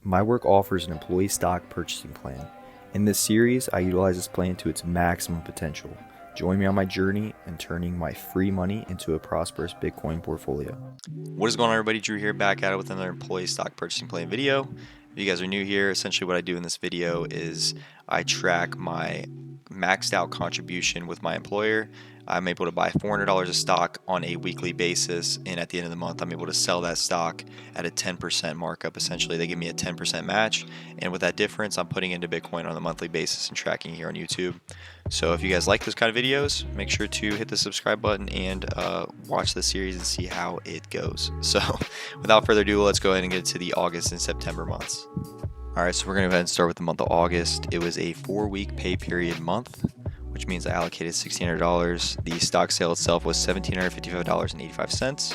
My work offers an employee stock purchasing plan. In this series, I utilize this plan to its maximum potential. Join me on my journey in turning my free money into a prosperous Bitcoin portfolio. What is going on, everybody? Drew here, back at it with another employee stock purchasing plan video. If you guys are new here, essentially what I do in this video is I track my maxed out contribution with my employer. I'm able to buy $400 of stock on a weekly basis, and at the end of the month I'm able to sell that stock at a 10% markup. Essentially they give me a 10% match, and with that difference I'm putting into Bitcoin on a monthly basis and tracking here on YouTube. So if you guys like those kind of videos, make sure to hit the subscribe button and watch the series and see how it goes. So without further ado, let's go ahead and get to the August and September months. Alright, so we're going to go ahead and start with the month of August. It was a 4-week pay period month, which means I allocated $1,600. The stock sale itself was $1,755.85,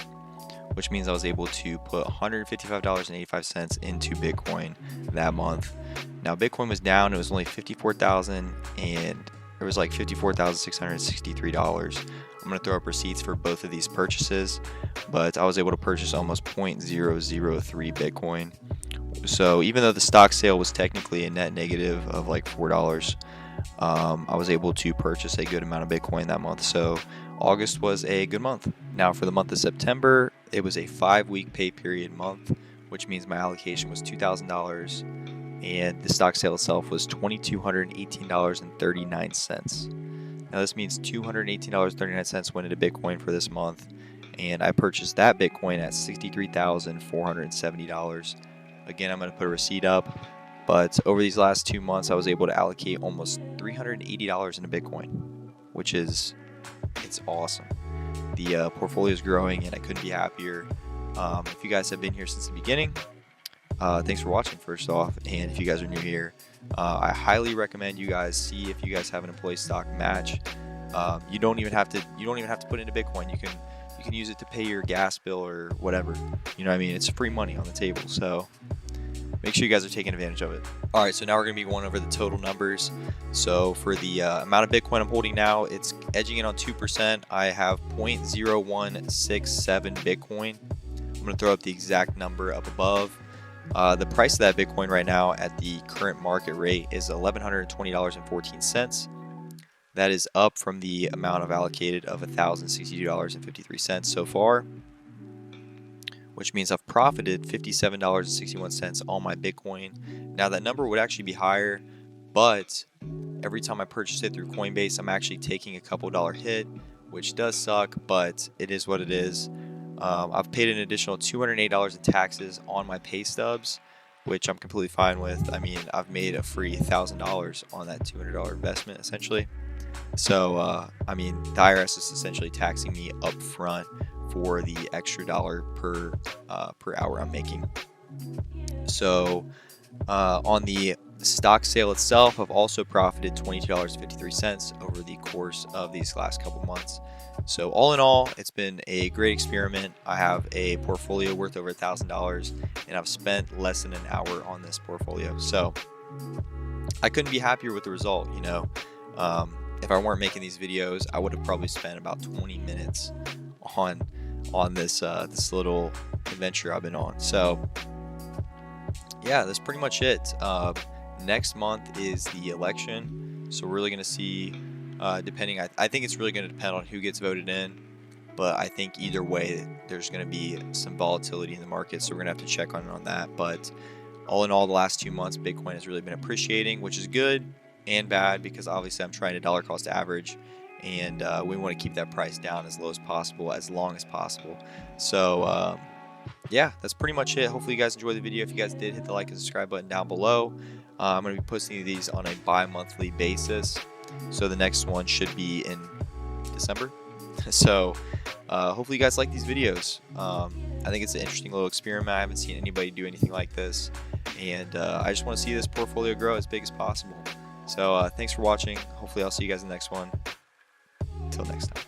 which means I was able to put $155.85 into Bitcoin that month. Now Bitcoin was down, it was only 54,000, and it was like $54,663. I'm going to throw up receipts for both of these purchases, but I was able to purchase almost 0.003 Bitcoin. So even though the stock sale was technically a net negative of like $4, I was able to purchase a good amount of Bitcoin that month. So August was a good month. Now for the month of September, it was a 5-week pay period month, which means my allocation was $2,000, and the stock sale itself was $2,218.39. Now this means $218.39 went into Bitcoin for this month, and I purchased that Bitcoin at $63,470. Again, I'm going to put a receipt up, but over these last 2 months I was able to allocate almost $380 into Bitcoin, which is, it's awesome. The portfolio is growing and I couldn't be happier. If you guys have been here since the beginning, thanks for watching first off, and if you guys are new here, I highly recommend you guys see if you guys have an employee stock match. You don't even have to put into Bitcoin. You can use it to pay your gas bill or whatever. You know what I mean? It's free money on the table, so make sure you guys are taking advantage of it. All right, so now we're going to be going over the total numbers. So for the amount of Bitcoin I'm holding now, it's edging in on 2%. I have 0.0167 Bitcoin. I'm going to throw up the exact number up above. The price of that Bitcoin right now at the current market rate is $1,120.14. That is up from the amount I've allocated of $1,062.53 so far, which means I've profited $57.61 on my Bitcoin. Now that number would actually be higher, but every time I purchase it through Coinbase, I'm actually taking a couple dollar hit, which does suck, but it is what it is. I've paid an additional $208 in taxes on my pay stubs, which I'm completely fine with. I mean, I've made a free $1,000 on that $200 investment essentially. So, I mean, the IRS is essentially taxing me up front for the extra dollar per hour I'm making. So, on the stock sale itself, I've also profited $22.53 over the course of these last couple months. So all in all, it's been a great experiment. I have a portfolio worth over $1,000, and I've spent less than an hour on this portfolio. So I couldn't be happier with the result. You know, if I weren't making these videos, I would have probably spent about 20 minutes on this this little adventure I've been on. So yeah, that's pretty much it. Next month is the election, so we're really going to see, depending, I think it's really going to depend on who gets voted in, but I think either way there's going to be some volatility in the market, so we're going to have to check on that. But all in all, the last 2 months Bitcoin has really been appreciating, which is good and bad, because obviously I'm trying to dollar cost average, and we want to keep that price down as low as possible, as long as possible. So yeah, that's pretty much it. Hopefully you guys enjoyed the video. If you guys did, hit the like and subscribe button down below. I'm going to be posting these on a bi-monthly basis, so the next one should be in December. So hopefully you guys like these videos. I think it's an interesting little experiment. I haven't seen anybody do anything like this, and I just want to see this portfolio grow as big as possible. So thanks for watching. Hopefully I'll see you guys in the next one. Until next time.